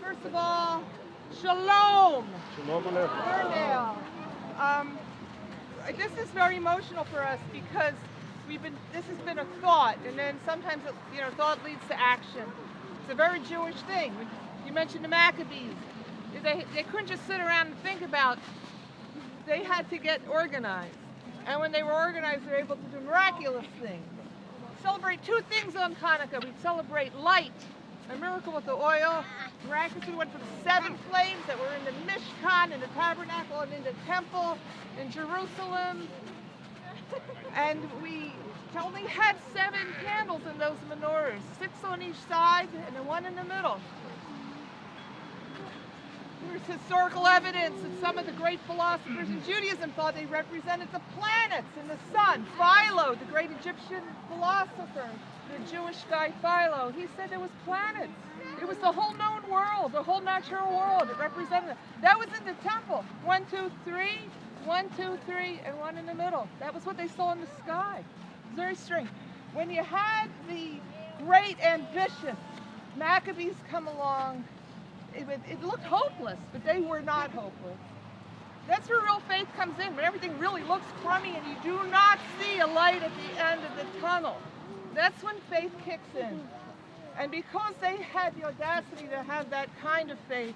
First of all, shalom, Shalom Aleichem. Ferndale. This is very emotional for us because this has been a thought, and then sometimes thought leads to action. It's a very Jewish thing. You mentioned the Maccabees. They couldn't just sit around and think about. They had to get organized, and when they were organized, they were able to do miraculous things. Celebrate two things on Chanacha. We celebrate light, a miracle with the oil. Miraculously, we went from 7 flames that were in the Mishkan, in the tabernacle, and in the temple in Jerusalem. And we only had 7 candles in those menorahs, 6 on each side and then 1 in the middle. There's historical evidence that some of the great philosophers in Judaism thought they represented the planets and the sun. Philo, the great Egyptian philosopher, the Jewish guy Philo, he said there was planets. It was the whole known world, the whole natural world. It represented it. That was in the temple. 1, 2, 3, 1, 2, 3, and 1 in the middle. That was what they saw in the sky. It's very strange. When you had the great ambitious Maccabees come along, it looked hopeless, but they were not hopeless. That's where real faith comes in, when everything really looks crummy and you do not see a light at the end of the tunnel. That's when faith kicks in. And because they had the audacity to have that kind of faith,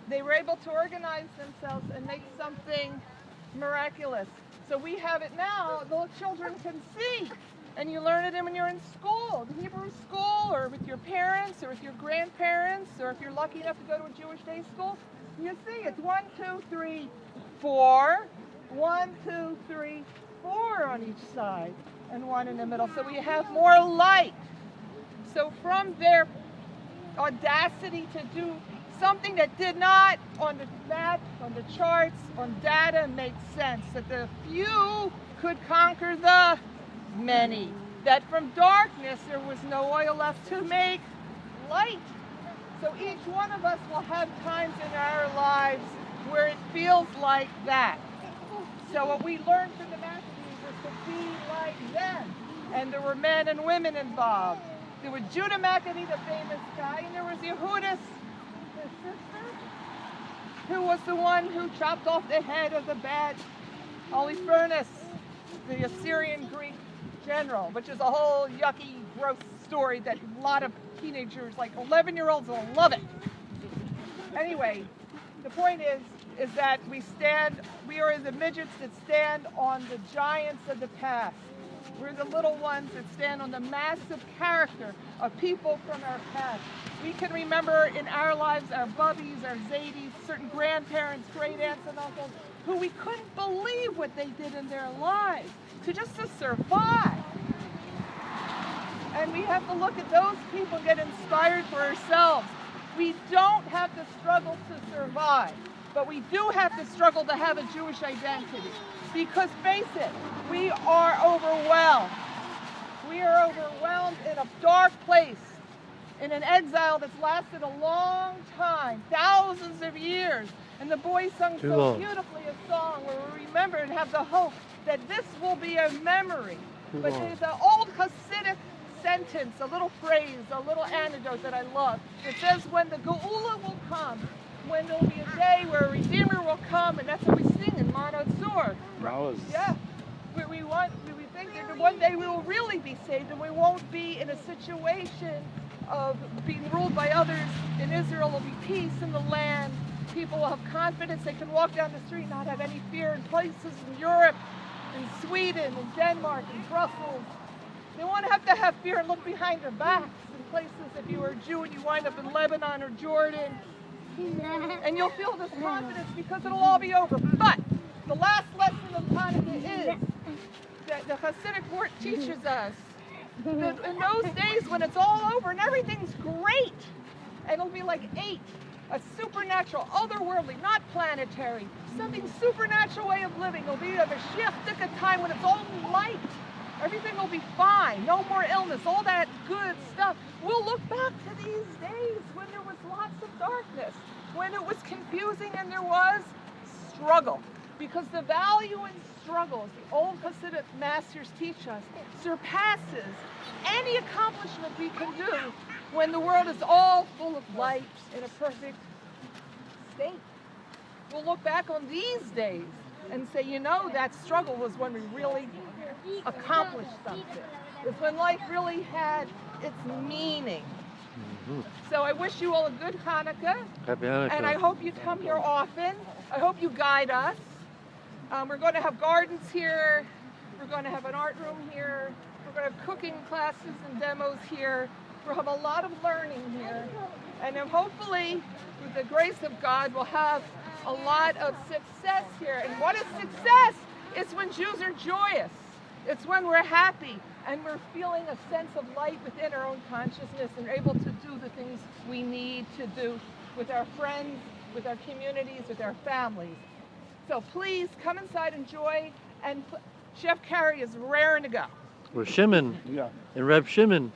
they were able to organize themselves and make something miraculous. So we have it now, the children can see. And you learn it when you're in school, the Hebrew school, or with your parents, or with your grandparents, or if you're lucky enough to go to a Jewish day school. You see, it's 1, 2, 3, 4. 1, 2, 3, 4 on each side, and 1 in the middle. So we have more light. So from their audacity to do something that did not, on the map, on the charts, on data, make sense, that the few could conquer the many, that from darkness there was no oil left to make light. So each one of us will have times in our lives where it feels like that. So what we learned from the Maccabees was to be like them. And there were men and women involved. There was Judah Maccabee, the famous guy, and there was Yehudis, his sister, who was the one who chopped off the head of the bad Holofernes, the Assyrian Greek general, which is a whole yucky, gross story that a lot of teenagers, like 11-year-olds, will love it. Anyway, the point is that we are the midgets that stand on the giants of the past. We're the little ones that stand on the massive character of people from our past. We can remember in our lives our bubbies, our zadies, certain grandparents, great aunts and uncles, who we couldn't believe what they did in their lives to survive. And we have to look at those people and get inspired for ourselves. We don't have to struggle to survive, but we do have to struggle to have a Jewish identity. Because face it, we are overwhelmed. We are overwhelmed in a dark place, in an exile that's lasted a long time, thousands of years. And the boys sung so beautifully a song where we remember and have the hope that this will be a memory. But there's an old Hasidic sentence, a little phrase, a little anecdote that I love. It says, when the Geula will come, when there will be a day where a Redeemer will come, and that's what we sing in Mano Tzur. Yeah. We think that one day we will really be saved and we won't be in a situation of being ruled by others. In Israel, there will be peace in the land. People will have confidence. They can walk down the street and not have any fear. In places in Europe, in Sweden, in Denmark, in Brussels, they won't have to have fear and look behind their backs. In places, if you were a Jew and you wind up in Lebanon or Jordan, and you'll feel this confidence because it'll all be over. But the last lesson of Hanukkah is that the Hasidic word teaches us that in those days when it's all over and everything's great, and it'll be like 8, a supernatural, otherworldly, not planetary, something supernatural way of living. It'll be a Mashiach time when it's all light. Everything will be fine. No more illness. All that good stuff. We'll look back to these days when there was lots of darkness, when it was confusing and there was struggle. Because the value in struggles, the old Hasidic masters teach us, surpasses any accomplishment we can do when the world is all full of light in a perfect state. We'll look back on these days and say, you know, that struggle was when we really accomplished something. It's when life really had its meaning. So I wish you all a good Hanukkah. Happy Hanukkah. And I hope you come here often. I hope you guide us. We're going to have gardens here. We're going to have an art room here. We're going to have cooking classes and demos here. We'll have a lot of learning here. And then hopefully, with the grace of God, we'll have a lot of success here. And what is success? It's when Jews are joyous. It's when we're happy and we're feeling a sense of light within our own consciousness and able to do the things we need to do with our friends, with our communities, with our families. So please come inside, enjoy, and Chef Carrie is raring to go. We're Shimon and Reb Shimon